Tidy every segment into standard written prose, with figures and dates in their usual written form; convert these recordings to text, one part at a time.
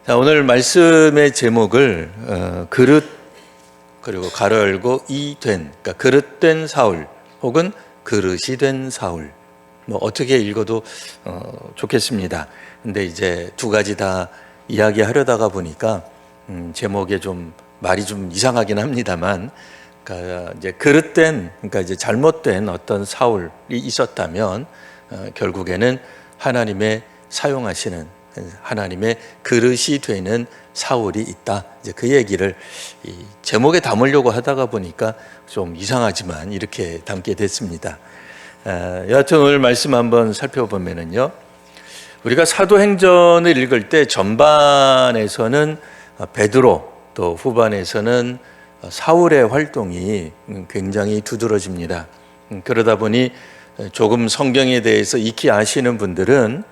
자, 오늘 말씀의 제목을 그릇 그리고 가로 열고 그러니까 그릇된 사울 혹은 그릇이 된 사울, 뭐 어떻게 읽어도 좋겠습니다. 근데 이제 두 가지 다 이야기하려다가 보니까 제목에 좀 말이 좀 이상하긴 합니다만, 그러니까 이제 그러니까 이제 잘못된 어떤 사울이 있었다면 결국에는 하나님의 사용하시는 하나님의 그릇이 되는 사울이 있다. 이제 그 얘기를 이 제목에 담으려고 하다가 보니까 좀 이상하지만 이렇게 담게 됐습니다. 여하튼 오늘 말씀 한번 살펴보면은요, 우리가 사도행전을 읽을 때 전반에서는 베드로, 또 후반에서는 사울의 활동이 굉장히 두드러집니다. 그러다 보니 조금 성경에 대해서 익히 아시는 분들은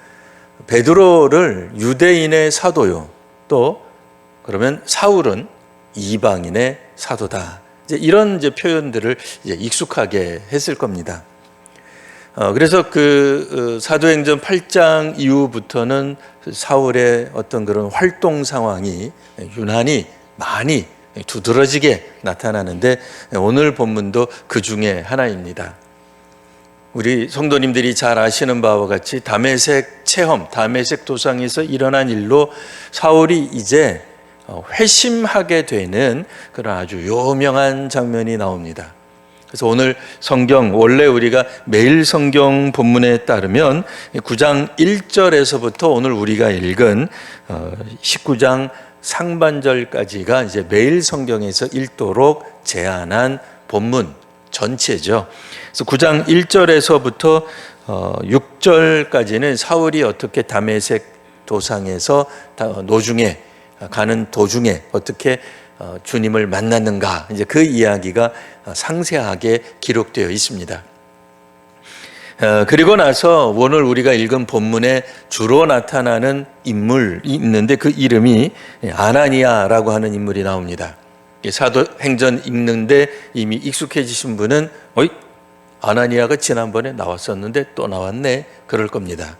베드로를 유대인의 사도요, 또 그러면 사울은 이방인의 사도다, 이런 표현들을 익숙하게 했을 겁니다. 그래서 그 사도행전 8장 이후부터는 사울의 어떤 그런 활동 상황이 유난히 많이 두드러지게 나타나는데, 오늘 본문도 그 중에 하나입니다. 우리 성도님들이 잘 아시는 바와 같이 다메섹 체험, 다메섹 도상에서 일어난 일로 사울이 이제 회심하게 되는 그런 아주 유명한 장면이 나옵니다. 그래서 오늘 성경, 원래 우리가 매일 성경 본문에 따르면 9장 1절에서부터 오늘 우리가 읽은 19장 상반절까지가 이제 매일 성경에서 읽도록 제안한 본문 전체죠. 그래서 9장 1절에서부터 6절까지는 사울이 어떻게 다메섹 도상에서 노중에 가는 도중에 어떻게 주님을 만났는가, 이제 그 이야기가 상세하게 기록되어 있습니다. 그리고 나서 오늘 우리가 읽은 본문에 주로 나타나는 인물이 있는데, 그 이름이 아나니아라고 하는 인물이 나옵니다. 사도행전 읽는데 이미 익숙해지신 분은 아나니아가 지난번에 나왔었는데 또 나왔네, 그럴 겁니다.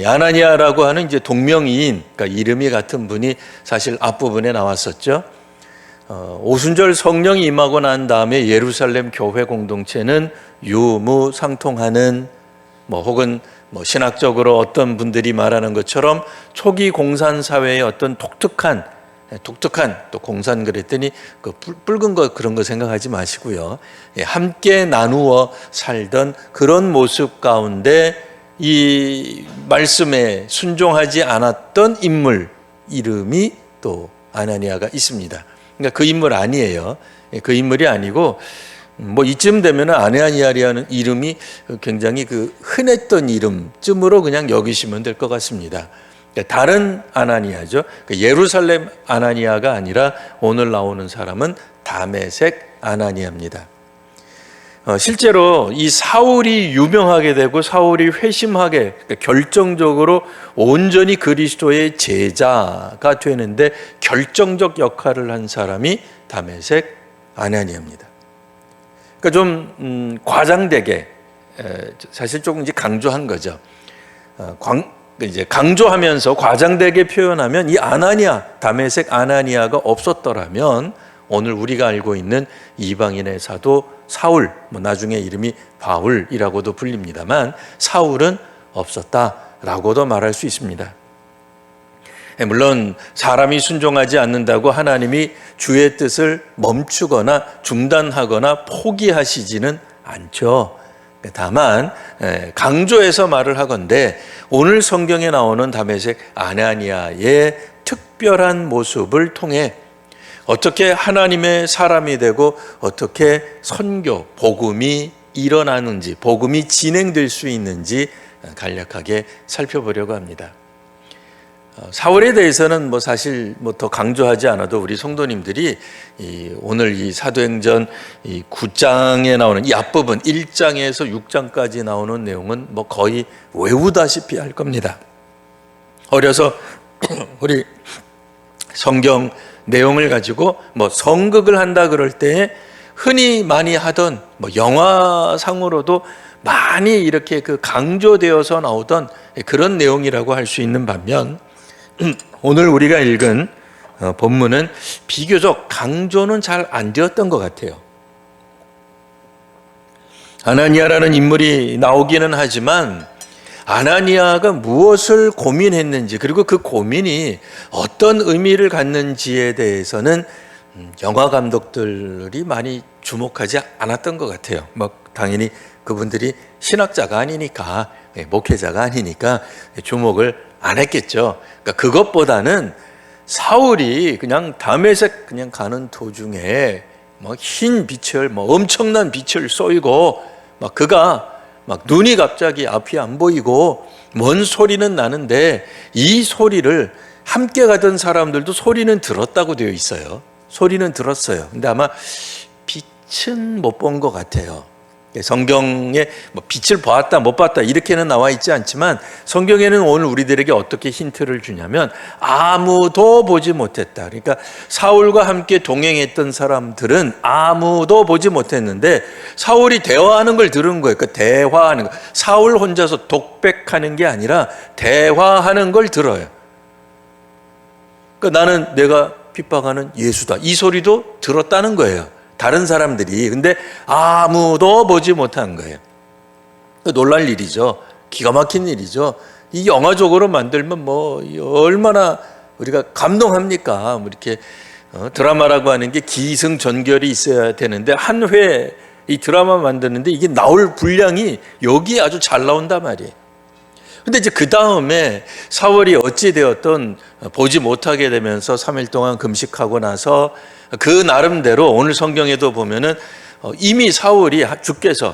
아나니아라고 하는 이제 동명이인, 그러니까 이름이 같은 분이 사실 앞부분에 나왔었죠. 오순절 성령이 임하고 난 다음에 예루살렘 교회 공동체는 유무상통하는, 혹은 신학적으로 어떤 분들이 말하는 것처럼 초기 공산 사회의 어떤 독특한 또 공산 그랬더니 그 붉은 거 그런 거 생각하지 마시고요. 함께 나누어 살던 그런 모습 가운데 이 말씀에 순종하지 않았던 인물 이름이 또 아나니아가 있습니다. 그러니까 그 인물 아니에요. 그 인물이 아니고, 이쯤 되면 아나니아라는 이름이 굉장히 그 흔했던 이름쯤으로 그냥 여기시면 될 것 같습니다. 다른 아나니아죠. 예루살렘 아나니아가 아니라 오늘 나오는 사람은 다메섹 아나니아입니다. 실제로 이 사울이 유명하게 되고 사울이 회심하게, 결정적으로 온전히 그리스도의 제자가 되는데 결정적 역할을 한 사람이 다메섹 아나니아입니다. 그러니까 좀 과장되게, 사실 조금 이제 강조한 거죠. 이제 강조하면서 과장되게 표현하면 이 다메섹 아나니아가 없었더라면 오늘 우리가 알고 있는 이방인의 사도 사울, 나중에 이름이 바울이라고도 불립니다만, 사울은 없었다라고도 말할 수 있습니다. 물론 사람이 순종하지 않는다고 하나님이 주의 뜻을 멈추거나 중단하거나 포기하시지는 않죠. 다만 강조해서 말을 하건대 오늘 성경에 나오는 다메섹 아나니아의 특별한 모습을 통해 어떻게 하나님의 사람이 되고 어떻게 선교, 복음이 일어나는지, 복음이 진행될 수 있는지 간략하게 살펴보려고 합니다. 사울에 대해서는 사실 더 강조하지 않아도 우리 성도님들이 오늘 이 사도행전 9장에 나오는 이 앞부분 1장에서 6장까지 나오는 내용은 거의 외우다시피 할 겁니다. 어려서 우리 성경 내용을 가지고 성극을 한다 그럴 때 흔히 많이 하던 영화상으로도 많이 이렇게 강조되어서 나오던 그런 내용이라고 할 수 있는 반면, 오늘 우리가 읽은 본문은 비교적 강조는 잘 안 되었던 것 같아요. 아나니아라는 인물이 나오기는 하지만 아나니아가 무엇을 고민했는지, 그리고 그 고민이 어떤 의미를 갖는지에 대해서는 영화 감독들이 많이 주목하지 않았던 것 같아요. 당연히 그분들이 신학자가 아니니까, 목회자가 아니니까 주목을 안 했겠죠. 그러니까 그것보다는 사울이 그냥 다메섹 그냥 가는 도중에 흰 빛을, 엄청난 빛을 쏘이고, 그가 눈이 갑자기 앞이 안 보이고 먼 소리는 나는데, 이 소리를 함께 가던 사람들도 소리는 들었다고 되어 있어요. 소리는 들었어요. 근데 아마 빛은 못 본 것 같아요. 성경에 빛을 보았다 못 봤다 이렇게는 나와 있지 않지만, 성경에는 오늘 우리들에게 어떻게 힌트를 주냐면 아무도 보지 못했다. 그러니까 사울과 함께 동행했던 사람들은 아무도 보지 못했는데 사울이 대화하는 걸 들은 거예요. 그러니까 대화하는 거, 사울 혼자서 독백하는 게 아니라 대화하는 걸 들어요. 그러니까 나는 내가 핍박하는 예수다, 이 소리도 들었다는 거예요, 다른 사람들이. 근데 아무도 보지 못한 거예요. 놀랄 일이죠. 기가 막힌 일이죠. 이 영화적으로 만들면 얼마나 우리가 감동합니까? 이렇게 드라마라고 하는 게 기승전결이 있어야 되는데, 한 회 이 드라마 만드는데 이게 나올 분량이 여기 아주 잘 나온단 말이에요. 근데 이제 그 다음에 사울이 어찌 되었던 보지 못하게 되면서 3일 동안 금식하고 나서 그 나름대로 오늘 성경에도 보면은 이미 사울이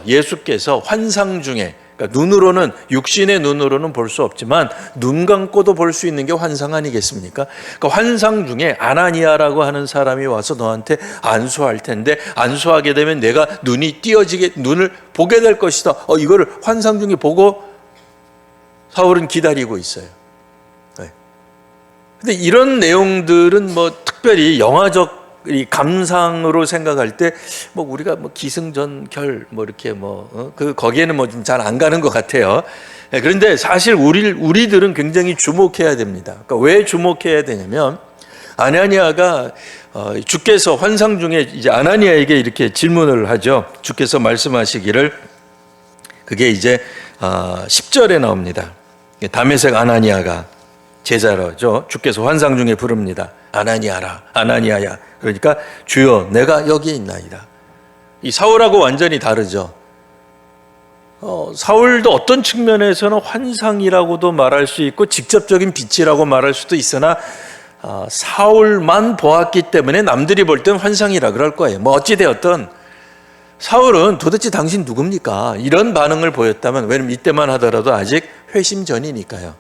예수께서 환상 중에, 그러니까 눈으로는, 육신의 눈으로는 볼 수 없지만 눈 감고도 볼 수 있는 게 환상 아니겠습니까? 그러니까 환상 중에 아나니아라고 하는 사람이 와서 너한테 안수할 텐데, 안수하게 되면 내가 눈을 보게 될 것이다. 이거를 환상 중에 보고 사울은 기다리고 있어요. 근데 이런 내용들은 특별히 영화적 이 감상으로 생각할 때 우리가 기승전결 이렇게 거기에는 좀 잘 안 가는 것 같아요. 그런데 사실 우리들은 굉장히 주목해야 됩니다. 그러니까 왜 주목해야 되냐면, 아나니아가 주께서 환상 중에 이제 아나니아에게 이렇게 질문을 하죠. 주께서 말씀하시기를, 그게 이제 10절에 나옵니다. 다메섹 아나니아가 제자로죠. 주께서 환상 중에 부릅니다. 아나니아라, 아나니아야. 그러니까 주여, 내가 여기에 있나이다. 이 사울하고 완전히 다르죠. 사울도 어떤 측면에서는 환상이라고도 말할 수 있고 직접적인 빛이라고 말할 수도 있으나 사울만 보았기 때문에 남들이 볼 땐 환상이라 그럴 거예요. 어찌되었든 사울은 도대체 당신 누굽니까? 이런 반응을 보였다면, 왜냐면 이때만 하더라도 아직 회심 전이니까요.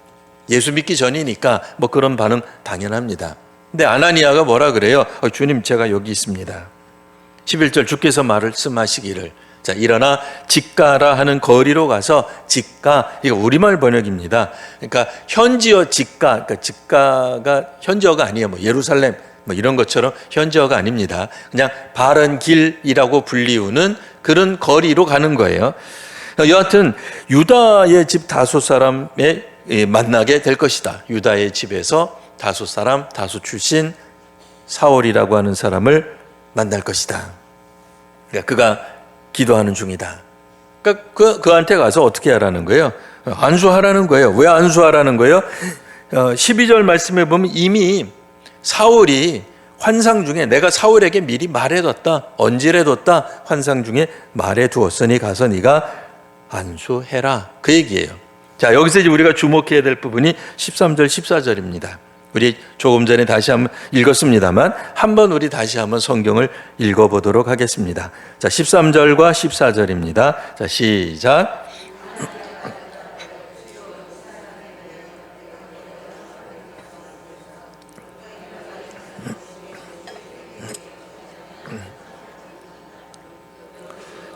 예수 믿기 전이니까 그런 반응 당연합니다. 근데 아나니아가 뭐라 그래요? 주님, 제가 여기 있습니다. 11절, 주께서 말씀하시기를, 자, 일어나 직가라 하는 거리로 가서, 직가, 이거 우리말 번역입니다. 그러니까 현지어 직가, 그러니까 직가가 현지어가 아니에요. 예루살렘 이런 것처럼 현지어가 아닙니다. 그냥 바른 길이라고 불리우는 그런 거리로 가는 거예요. 여하튼 유다의 집 다소 사람에 만나게 될 것이다. 유다의 집에서 다소 사람, 다소 출신 사울이라고 하는 사람을 만날 것이다. 그러니까 그가 기도하는 중이다. 그러니까 그한테 가서 어떻게 하라는 거예요? 안수하라는 거예요. 왜 안수하라는 거예요? 12절 말씀에 보면 이미 사울이 환상 중에 내가 사울에게 미리 말해뒀다, 언질해뒀다, 환상 중에 말해두었으니 가서 네가 안수해라, 그 얘기예요. 자, 여기서 이제 우리가 주목해야 될 부분이 13절, 14절입니다. 우리 조금 전에 다시 한번 읽었습니다만 한번 우리 다시 한번 성경을 읽어보도록 하겠습니다. 자, 13절과 14절입니다. 자, 시작.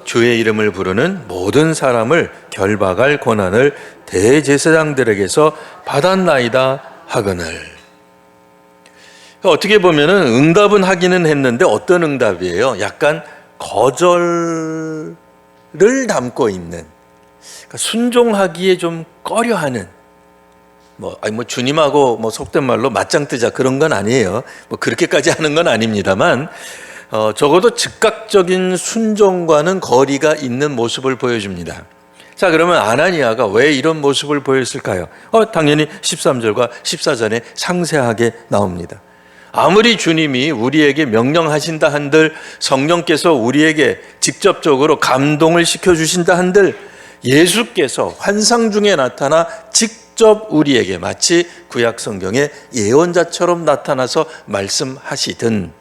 주의 이름을 부르는 모든 사람을 결박할 권한을 대제사장들에게서 받았나이다 하거늘. 어떻게 보면은 응답은 하기는 했는데 어떤 응답이에요? 약간 거절을 담고 있는, 그러니까 순종하기에 좀 꺼려하는 주님하고 속된 말로 맞짱 뜨자 그런 건 아니에요. 그렇게까지 하는 건 아닙니다만, 적어도 즉각적인 순종과는 거리가 있는 모습을 보여줍니다. 자, 그러면 아나니아가 왜 이런 모습을 보였을까요? 당연히 13절과 14절에 상세하게 나옵니다. 아무리 주님이 우리에게 명령하신다 한들, 성령께서 우리에게 직접적으로 감동을 시켜주신다 한들, 예수께서 환상 중에 나타나 직접 우리에게 마치 구약 성경의 예언자처럼 나타나서 말씀하시든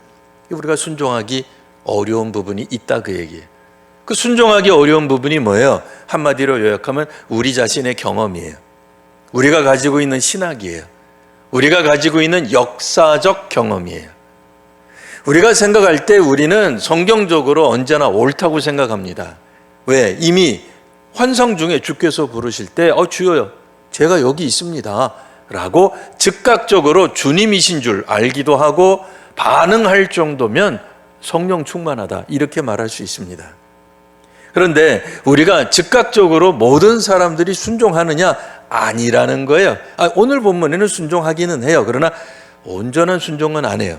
우리가 순종하기 어려운 부분이 있다, 그 얘기예요. 그 순종하기 어려운 부분이 뭐예요? 한마디로 요약하면 우리 자신의 경험이에요. 우리가 가지고 있는 신학이에요. 우리가 가지고 있는 역사적 경험이에요. 우리가 생각할 때 우리는 성경적으로 언제나 옳다고 생각합니다. 왜? 이미 환상 중에 주께서 부르실 때 주여요, 제가 여기 있습니다 라고 즉각적으로 주님이신 줄 알기도 하고 반응할 정도면 성령 충만하다, 이렇게 말할 수 있습니다. 그런데 우리가 즉각적으로 모든 사람들이 순종하느냐? 아니라는 거예요. 오늘 본문에는 순종하기는 해요. 그러나 온전한 순종은 안 해요.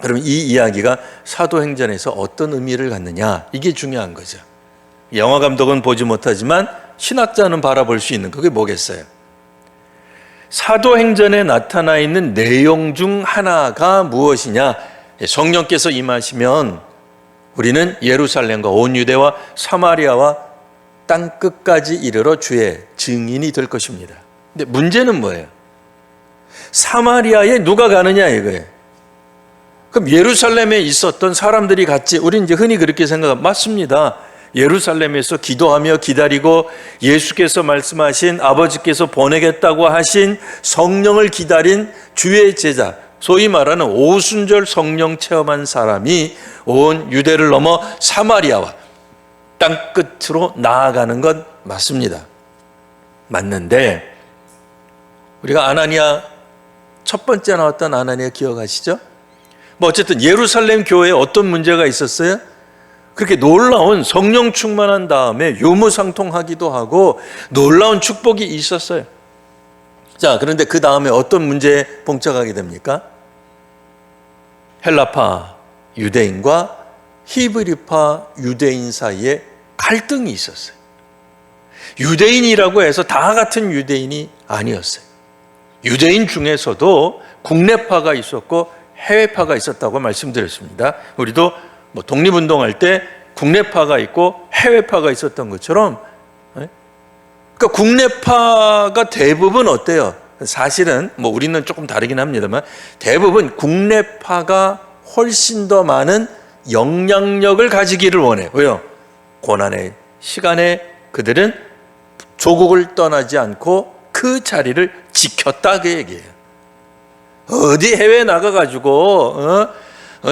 그러면 이 이야기가 사도행전에서 어떤 의미를 갖느냐, 이게 중요한 거죠. 영화 감독은 보지 못하지만 신학자는 바라볼 수 있는 그게 뭐겠어요? 사도행전에 나타나 있는 내용 중 하나가 무엇이냐? 성령께서 임하시면 우리는 예루살렘과 온 유대와 사마리아와 땅 끝까지 이르러 주의 증인이 될 것입니다. 근데 문제는 뭐예요? 사마리아에 누가 가느냐 이거예요. 그럼 예루살렘에 있었던 사람들이 갔지. 우리 이제 흔히 그렇게 생각하면 맞습니다. 예루살렘에서 기도하며 기다리고 예수께서 말씀하신, 아버지께서 보내겠다고 하신 성령을 기다린 주의 제자, 소위 말하는 오순절 성령 체험한 사람이 온 유대를 넘어 사마리아와 땅끝으로 나아가는 건 맞습니다. 맞는데 우리가 아나니아, 첫 번째 나왔던 아나니아 기억하시죠? 어쨌든 예루살렘 교회에 어떤 문제가 있었어요? 그렇게 놀라운 성령 충만한 다음에 유무상통하기도 하고 놀라운 축복이 있었어요. 자, 그런데 그 다음에 어떤 문제에 봉착하게 됩니까? 헬라파 유대인과 히브리파 유대인 사이에 갈등이 있었어요. 유대인이라고 해서 다 같은 유대인이 아니었어요. 유대인 중에서도 국내파가 있었고 해외파가 있었다고 말씀드렸습니다. 우리도 독립운동할 때 국내파가 있고 해외파가 있었던 것처럼, 그러니까 국내파가 대부분 어때요? 사실은 우리는 조금 다르긴 합니다만 대부분 국내파가 훨씬 더 많은 영향력을 가지기를 원해요. 왜요? 고난의 시간에 그들은 조국을 떠나지 않고 그 자리를 지켰다, 그 얘기예요. 어디 해외 나가가지고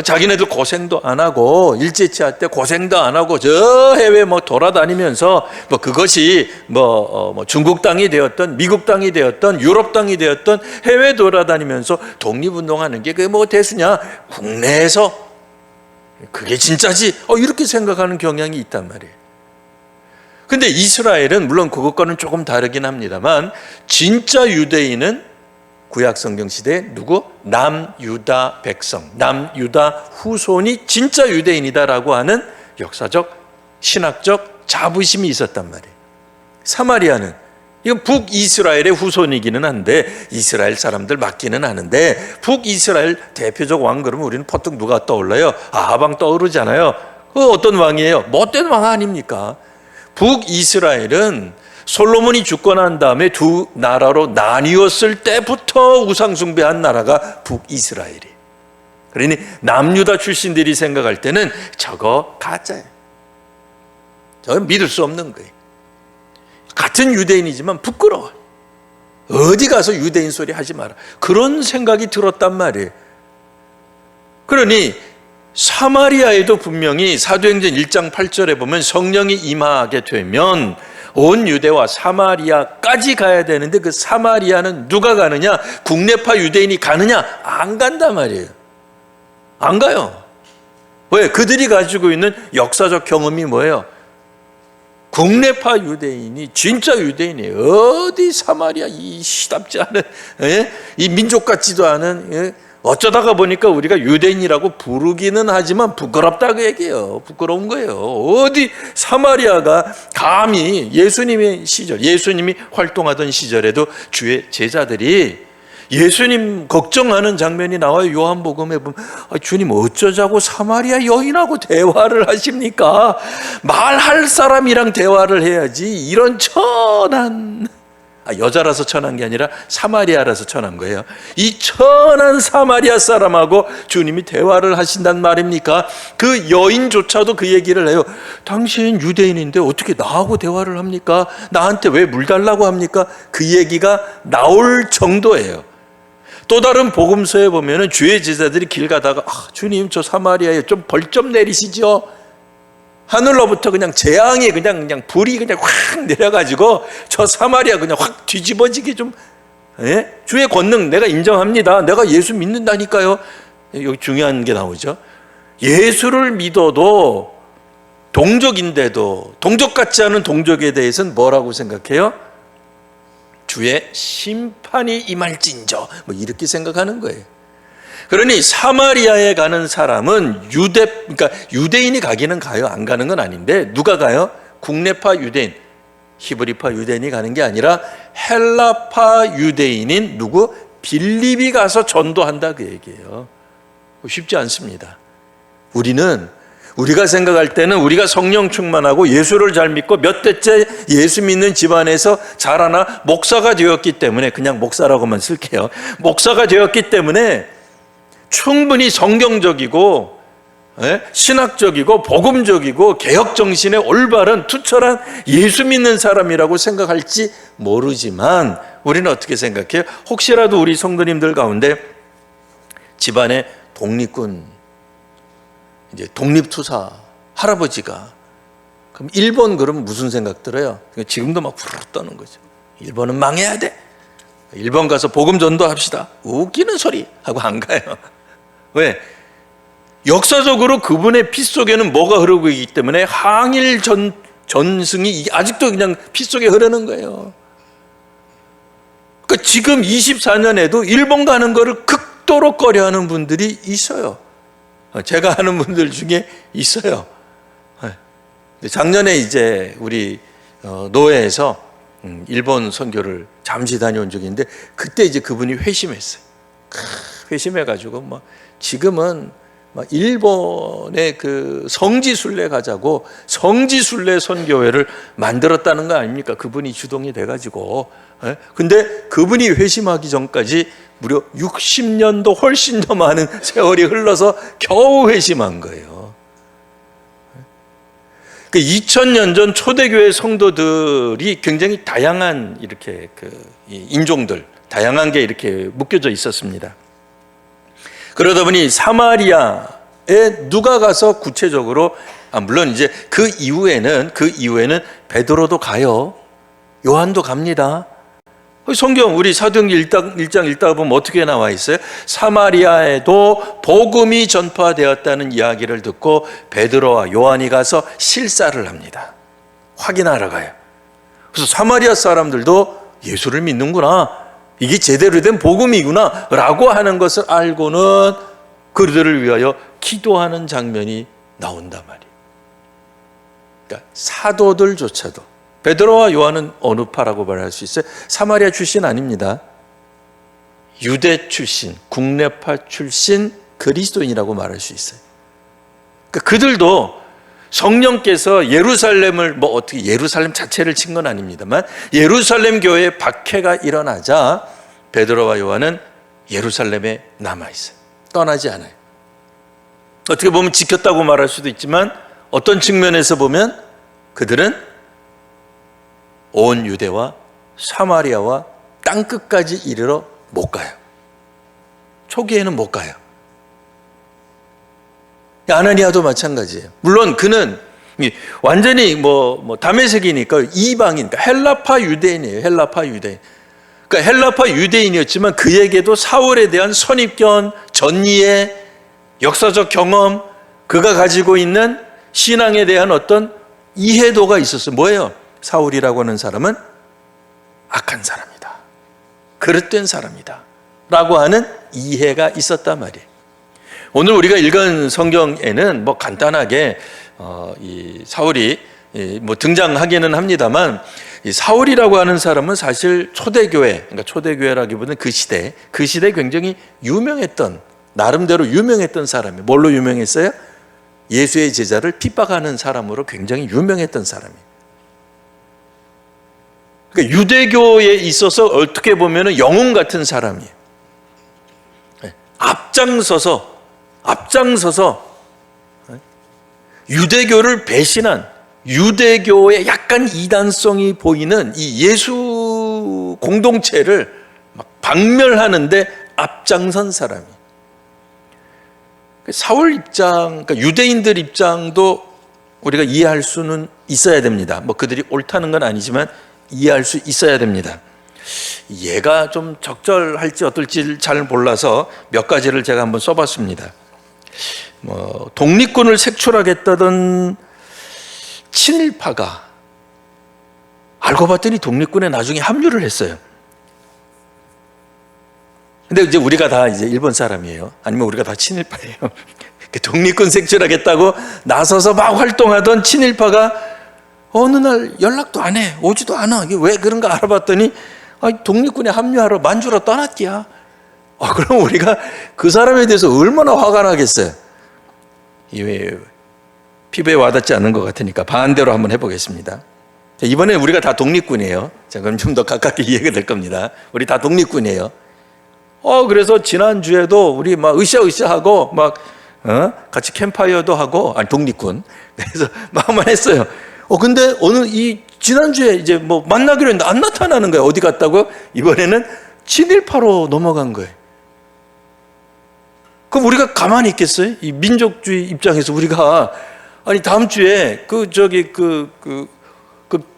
자기네들 고생도 안 하고 일제치할 때 고생도 안 하고 저 해외 돌아다니면서 그것이 중국 땅이 되었던 미국 땅이 되었던 유럽 땅이 되었던 해외 돌아다니면서 독립운동하는 게 그게 대수냐? 국내에서 그게 진짜지? 이렇게 생각하는 경향이 있단 말이에요. 근데 이스라엘은 물론 그것과는 조금 다르긴 합니다만 진짜 유대인은 구약 성경 시대에 누구? 남유다 백성, 남유다 후손이 진짜 유대인이다라고 하는 역사적, 신학적 자부심이 있었단 말이에요. 사마리아는 이건 북이스라엘의 후손이기는 한데 이스라엘 사람들 맞기는 하는데 북이스라엘 대표적 왕 그러면 우리는 퍼뜩 누가 떠올라요? 아하방 떠오르잖아요. 그 어떤 왕이에요? 못된 왕 아닙니까? 북이스라엘은 솔로몬이 죽고 난 다음에 두 나라로 나뉘었을 때부터 우상숭배한 나라가 북이스라엘이에요. 그러니 남유다 출신들이 생각할 때는 저거 가짜예요. 저건 믿을 수 없는 거예요. 같은 유대인이지만 부끄러워요. 어디 가서 유대인 소리 하지 마라. 그런 생각이 들었단 말이에요. 그러니 사마리아에도 분명히 사도행전 1장 8절에 보면 성령이 임하게 되면 온 유대와 사마리아까지 가야 되는데 그 사마리아는 누가 가느냐? 국내파 유대인이 가느냐? 안 간단 말이에요. 안 가요. 왜? 그들이 가지고 있는 역사적 경험이 뭐예요? 국내파 유대인이 진짜 유대인이에요. 어디 사마리아 이 시답지 않은 이 민족 같지도 않은 어쩌다가 보니까 우리가 유대인이라고 부르기는 하지만 부끄럽다고 얘기해요. 부끄러운 거예요. 어디 사마리아가 감히 예수님의 시절, 예수님이 활동하던 시절에도 주의 제자들이 예수님 걱정하는 장면이 나와요. 요한복음에 보면 주님 어쩌자고 사마리아 여인하고 대화를 하십니까? 말할 사람이랑 대화를 해야지. 이런 천한, 여자라서 천한 게 아니라 사마리아라서 천한 거예요. 이 천한 사마리아 사람하고 주님이 대화를 하신단 말입니까? 그 여인조차도 그 얘기를 해요. 당신 유대인인데 어떻게 나하고 대화를 합니까? 나한테 왜 물 달라고 합니까? 그 얘기가 나올 정도예요. 또 다른 복음서에 보면은 주의 제자들이 길 가다가 주님 저 사마리아에 좀 벌 좀 내리시죠. 하늘로부터 그냥 재앙이 그냥 불이 그냥 확 내려가지고 저 사마리아 그냥 확 뒤집어지게 좀 주의 권능 내가 인정합니다. 내가 예수 믿는다니까요. 여기 중요한 게 나오죠. 예수를 믿어도 동족인데도 동족 같지 않은 동족에 대해서는 뭐라고 생각해요? 주의 심판이 임할진저 이렇게 생각하는 거예요. 그러니 사마리아에 가는 사람은 그러니까 유대인이 가기는 가요. 안 가는 건 아닌데 누가 가요? 국내파 유대인, 히브리파 유대인이 가는 게 아니라 헬라파 유대인인 누구? 빌립이 가서 전도한다 그 얘기예요. 쉽지 않습니다. 우리가 생각할 때는 우리가 성령 충만하고 예수를 잘 믿고 몇 대째 예수 믿는 집안에서 자라나 목사가 되었기 때문에, 그냥 목사라고만 쓸게요. 목사가 되었기 때문에 충분히 성경적이고 신학적이고 복음적이고 개혁정신에 올바른 투철한 예수 믿는 사람이라고 생각할지 모르지만 우리는 어떻게 생각해요? 혹시라도 우리 성도님들 가운데 집안에 독립군, 이제 독립투사 할아버지가 그럼 일본 그러면 무슨 생각 들어요? 지금도 막 부르르 떠는 거죠. 일본은 망해야 돼. 일본 가서 복음 전도합시다. 웃기는 소리 하고 안 가요. 왜? 역사적으로 그분의 피 속에는 뭐가 흐르고 있기 때문에 항일 전승이 아직도 그냥 피 속에 흐르는 거예요. 그러니까 지금 24년에도 일본 가는 거를 극도로 꺼려하는 분들이 있어요. 제가 아는 분들 중에 있어요. 작년에 이제 우리 노회에서 일본 선교를 잠시 다녀온 적이 있는데 그때 이제 그분이 회심했어요. 회심해가지고 지금은 일본의 그 성지순례 가자고 성지순례 선교회를 만들었다는 거 아닙니까? 그분이 주동이 돼가지고. 근데 그분이 회심하기 전까지 무려 60년도 훨씬 더 많은 세월이 흘러서 겨우 회심한 거예요. 2000년 전 초대교회 성도들이 굉장히 다양한 이렇게 인종들, 다양한 게 이렇게 묶여져 있었습니다. 그러다 보니 사마리아에 누가 가서 구체적으로 물론 이제 그 이후에는 베드로도 가요. 요한도 갑니다. 성경 우리 사도행전 1장 읽다 보면 어떻게 나와 있어요? 사마리아에도 복음이 전파되었다는 이야기를 듣고 베드로와 요한이 가서 실사를 합니다. 확인하러 가요. 그래서 사마리아 사람들도 예수를 믿는구나, 이게 제대로 된 복음이구나 라고 하는 것을 알고는 그들을 위하여 기도하는 장면이 나온단 말이에요. 그러니까 사도들조차도, 베드로와 요한은 어느 파라고 말할 수 있어요? 사마리아 출신 아닙니다. 유대 출신, 국내파 출신 그리스도인이라고 말할 수 있어요. 그러니까 그들도 성령께서 예루살렘을 어떻게 예루살렘 자체를 친 건 아닙니다만 예루살렘 교회에 박해가 일어나자 베드로와 요한은 예루살렘에 남아 있어요. 떠나지 않아요. 어떻게 보면 지켰다고 말할 수도 있지만 어떤 측면에서 보면 그들은 온 유대와 사마리아와 땅끝까지 이르러 못 가요. 초기에는 못 가요. 아나니아도 마찬가지예요. 물론 그는 완전히 다메섹이니까 이방인, 헬라파 유대인이에요. 헬라파 유대인. 그러니까 헬라파 유대인이었지만 그에게도 사울에 대한 선입견, 전이해, 역사적 경험, 그가 가지고 있는 신앙에 대한 어떤 이해도가 있었어요. 뭐예요? 사울이라고 하는 사람은 악한 사람이다, 그릇된 사람이다 라고 하는 이해가 있었단 말이에요. 오늘 우리가 읽은 성경에는 뭐 간단하게 이 사울이 뭐 등장하기는 합니다만, 이 사울이라고 하는 사람은 사실 초대교회, 그러니까 초대교회라기보다는 그 시대에 굉장히 유명했던, 나름대로 유명했던 사람이에요. 뭘로 유명했어요? 예수의 제자를 핍박하는 사람으로 굉장히 유명했던 사람이에요. 그러니까 유대교에 있어서 어떻게 보면 영웅 같은 사람이에요. 앞장서서 유대교를 배신한, 유대교의 약간 이단성이 보이는 이 예수 공동체를 막 박멸하는데 앞장선 사람이에요. 사울 입장, 그러니까 유대인들 입장도 우리가 이해할 수는 있어야 됩니다. 뭐 그들이 옳다는 건 아니지만 이해할 수 있어야 됩니다. 얘가 좀 적절할지 어떨지 잘 몰라서 몇 가지를 제가 한번 써봤습니다. 뭐 독립군을 색출하겠다던 친일파가 알고 봤더니 독립군에 나중에 합류를 했어요. 근데 이제 우리가 다 이제 일본 사람이에요. 아니면 우리가 다 친일파예요. 독립군 색출하겠다고 나서서 막 활동하던 친일파가 어느 날 연락도 안 해, 오지도 않아. 이게 왜 그런가 알아봤더니 독립군에 합류하러 만주로 떠났기야. 그럼 우리가 그 사람에 대해서 얼마나 화가 나겠어요. 피부에 와닿지 않는 것 같으니까 반대로 한번 해보겠습니다. 이번에 우리가 다 독립군이에요. 자, 그럼 좀 더 가깝게 이해가 될 겁니다. 우리 다 독립군이에요. 그래서 지난주에도 우리 막 으쌰으쌰하고 막 같이 캠파이어도 하고, 독립군. 그래서 막만 했어요. 근데 오늘 지난주에 이제 뭐 만나기로 했는데 안 나타나는 거예요. 어디 갔다고? 이번에는 친일파로 넘어간 거예요. 그럼 우리가 가만히 있겠어요? 이 민족주의 입장에서 우리가, 다음 주에 그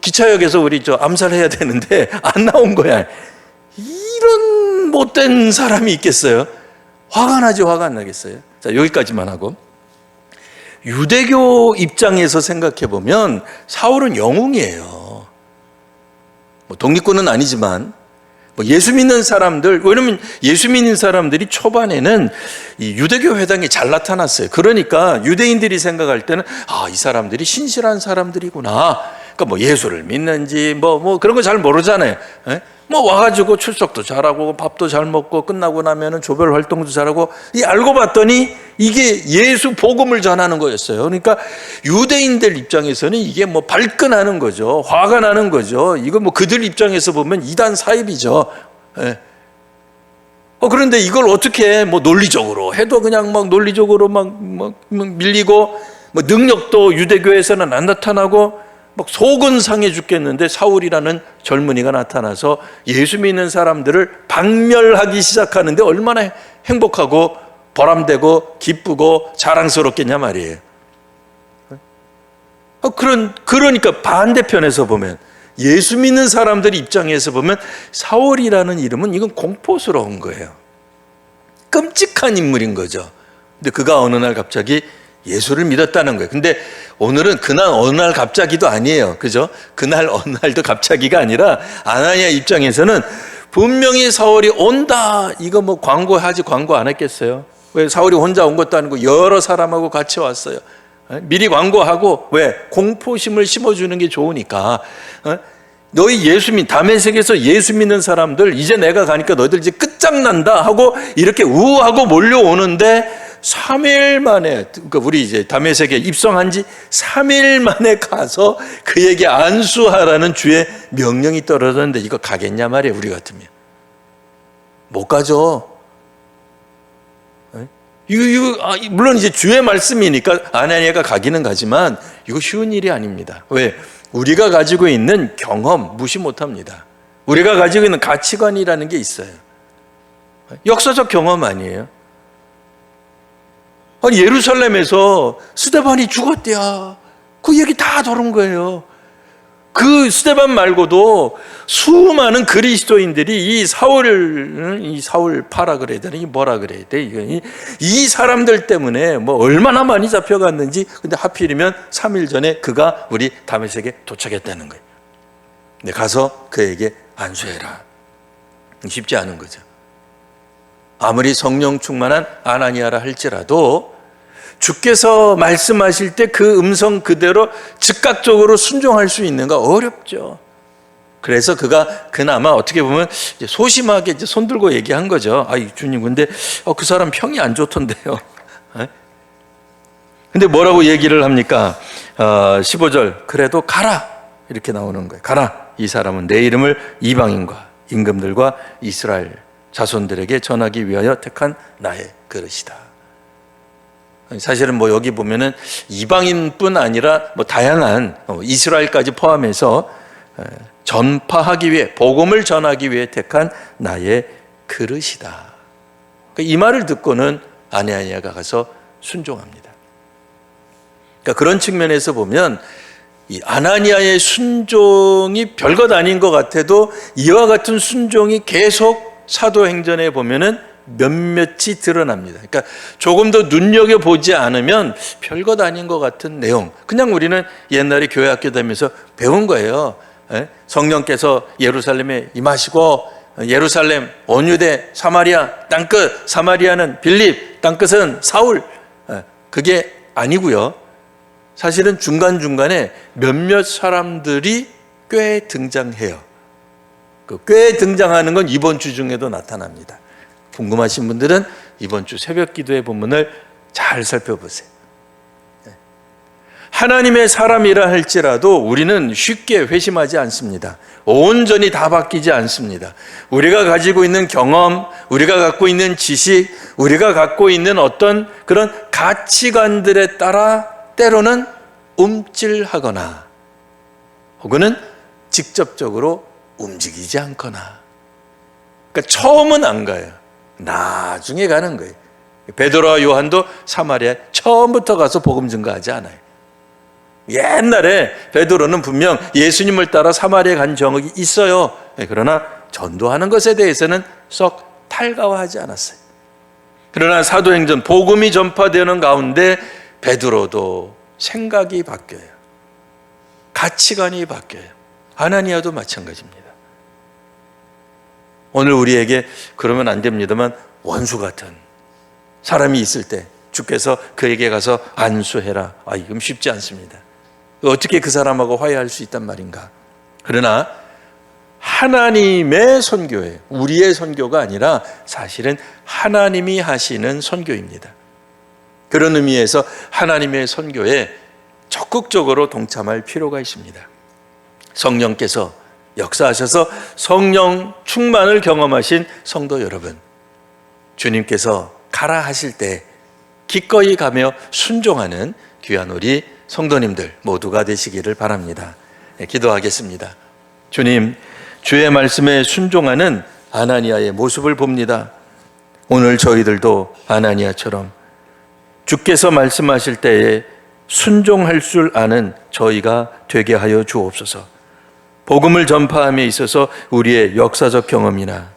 기차역에서 우리 암살해야 되는데 안 나온 거야. 이런 못된 사람이 있겠어요? 화가 나지, 화가 안 나겠어요? 자, 여기까지만 하고. 유대교 입장에서 생각해 보면 사울은 영웅이에요. 뭐 독립군은 아니지만, 뭐 예수 믿는 사람들, 왜냐면 예수 믿는 사람들이 초반에는 이 유대교 회당에 잘 나타났어요. 그러니까 유대인들이 생각할 때는 이 사람들이 신실한 사람들이구나. 그러니까 뭐 예수를 믿는지 뭐 그런 거 잘 모르잖아요. 뭐 와가지고 출석도 잘하고 밥도 잘 먹고 끝나고 나면은 조별 활동도 잘하고, 알고 봤더니 이게 예수 복음을 전하는 거였어요. 그러니까 유대인들 입장에서는 이게 뭐 발끈하는 거죠. 화가 나는 거죠. 이거 뭐 그들 입장에서 보면 이단 사입이죠. 그런데 이걸 어떻게 뭐 논리적으로 해도 그냥 막 논리적으로 막 밀리고, 뭐 능력도 유대교에서는 안 나타나고, 막 속은 상해 죽겠는데 사울이라는 젊은이가 나타나서 예수 믿는 사람들을 박멸하기 시작하는데 얼마나 행복하고 보람되고 기쁘고 자랑스럽겠냐 말이에요. 그러니까 반대편에서 보면, 예수 믿는 사람들 입장에서 보면 사울이라는 이름은 이건 공포스러운 거예요. 끔찍한 인물인 거죠. 근데 그가 어느 날 갑자기 예수를 믿었다는 거예요. 근데 오늘은 그날 어느 날 갑자기도 아니에요. 그죠? 그날 어느 날도 갑자기가 아니라 아나니아 입장에서는 분명히 사울이 온다, 이거 뭐 광고하지 광고 안 했겠어요? 왜 사울이 혼자 온 것도 아니고 여러 사람하고 같이 왔어요. 미리 광고하고, 왜? 공포심을 심어주는 게 좋으니까. 너희 다메섹에서 예수 믿는 사람들 이제 내가 가니까 너희들 이제 끝장난다 하고 이렇게 우하고 몰려오는데 3일 만에, 그러니까 우리 이제 다메섹에 입성한 지 3일 만에 가서 그에게 안수하라는 주의 명령이 떨어졌는데 이거 가겠냐 말이에요. 우리 같으면 못 가죠. 물론 이제 주의 말씀이니까 아나니아가 가기는 가지만 이거 쉬운 일이 아닙니다. 왜? 우리가 가지고 있는 경험 무시 못합니다. 우리가 가지고 있는 가치관이라는 게 있어요. 역사적 경험 아니에요. 예루살렘에서 스데반이 죽었대야. 그 얘기 다 들은 거예요. 그 스데반 말고도 수많은 그리스도인들이 이 사울파라 그래야 되나? 이 뭐라 그래야 돼? 이 사람들 때문에 뭐 얼마나 많이 잡혀갔는지. 근데 하필이면 3일 전에 그가 우리 다메섹에 도착했다는 거예요. 가서 그에게 안수해라. 쉽지 않은 거죠. 아무리 성령 충만한 아나니아라 할지라도 주께서 말씀하실 때 그 음성 그대로 즉각적으로 순종할 수 있는가 어렵죠. 그래서 그가 그나마 어떻게 보면 소심하게 손 들고 얘기한 거죠. 주님, 근데 그 사람 평이 안 좋던데요. 근데 뭐라고 얘기를 합니까? 15절, 그래도 가라, 이렇게 나오는 거예요. 가라, 이 사람은 내 이름을 이방인과 임금들과 이스라엘 자손들에게 전하기 위하여 택한 나의 그릇이다. 사실은 여기 보면은 이방인뿐 아니라 다양한 이스라엘까지 포함해서 전파하기 위해, 복음을 전하기 위해 택한 나의 그릇이다. 이 말을 듣고는 아나니아가 가서 순종합니다. 그러니까 그런 측면에서 보면 이 아나니아의 순종이 별것 아닌 것 같아도 이와 같은 순종이 계속 사도행전에 보면은 몇몇이 드러납니다. 그러니까 조금 더 눈여겨보지 않으면 별것 아닌 것 같은 내용, 그냥 우리는 옛날에 교회 학교 다니면서 배운 거예요. 성령께서 예루살렘에 임하시고 예루살렘, 온유대, 사마리아 땅끝, 사마리아는 빌립, 땅끝은 사울, 그게 아니고요. 사실은 중간중간에 몇몇 사람들이 꽤 등장해요. 꽤 등장하는 건 이번 주 중에도 나타납니다. 궁금하신 분들은 이번 주 새벽 기도의 본문을 잘 살펴보세요. 하나님의 사람이라 할지라도 우리는 쉽게 회심하지 않습니다. 온전히 다 바뀌지 않습니다. 우리가 가지고 있는 경험, 우리가 갖고 있는 지식, 우리가 갖고 있는 어떤 그런 가치관들에 따라 때로는 움찔하거나 혹은 직접적으로 움직이지 않거나, 그러니까 처음은 안 가요. 나중에 가는 거예요. 베드로와 요한도 사마리아에 처음부터 가서 복음 증거하지 않아요. 옛날에 베드로는 분명 예수님을 따라 사마리아에 간 적이 있어요. 그러나 전도하는 것에 대해서는 썩 탈가워하지 않았어요. 그러나 사도행전 복음이 전파되는 가운데 베드로도 생각이 바뀌어요. 가치관이 바뀌어요. 아나니아도 마찬가지입니다. 오늘 우리에게 그러면 안 됩니다만 원수 같은 사람이 있을 때 주께서 그에게 가서 안수해라. 이건 쉽지 않습니다. 어떻게 그 사람하고 화해할 수 있단 말인가? 그러나 하나님의 선교예요. 우리의 선교가 아니라 사실은 하나님이 하시는 선교입니다. 그런 의미에서 하나님의 선교에 적극적으로 동참할 필요가 있습니다. 성령께서 역사하셔서 성령 충만을 경험하신 성도 여러분, 주님께서 가라 하실 때 기꺼이 가며 순종하는 귀한 우리 성도님들 모두가 되시기를 바랍니다. 기도하겠습니다. 주님, 주의 말씀에 순종하는 아나니아의 모습을 봅니다. 오늘 저희들도 아나니아처럼 주께서 말씀하실 때에 순종할 줄 아는 저희가 되게 하여 주옵소서. 복음을 전파함에 있어서 우리의 역사적 경험이나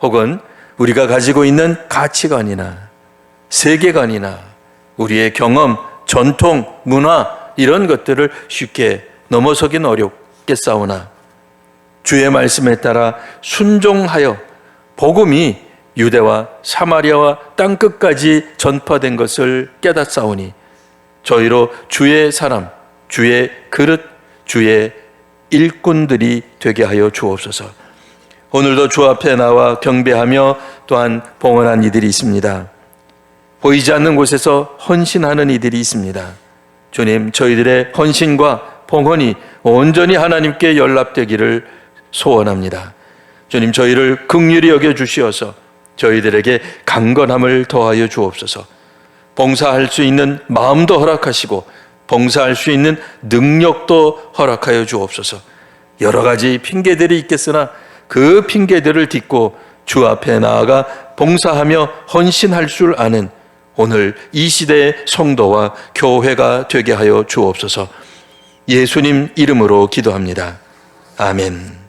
혹은 우리가 가지고 있는 가치관이나 세계관이나 우리의 경험, 전통, 문화 이런 것들을 쉽게 넘어서긴 어렵겠사오나 주의 말씀에 따라 순종하여 복음이 유대와 사마리아와 땅끝까지 전파된 것을 깨닫사오니 저희로 주의 사람, 주의 그릇, 주의 일꾼들이 되게 하여 주옵소서. 오늘도 주 앞에 나와 경배하며 또한 봉헌한 이들이 있습니다. 보이지 않는 곳에서 헌신하는 이들이 있습니다. 주님, 저희들의 헌신과 봉헌이 온전히 하나님께 연락되기를 소원합니다. 주님, 저희를 긍휼히 여겨 주시어서 저희들에게 강건함을 더하여 주옵소서. 봉사할 수 있는 마음도 허락하시고 봉사할 수 있는 능력도 허락하여 주옵소서. 여러 가지 핑계들이 있겠으나 그 핑계들을 딛고 주 앞에 나아가 봉사하며 헌신할 줄 아는 오늘 이 시대의 성도와 교회가 되게 하여 주옵소서. 예수님 이름으로 기도합니다. 아멘.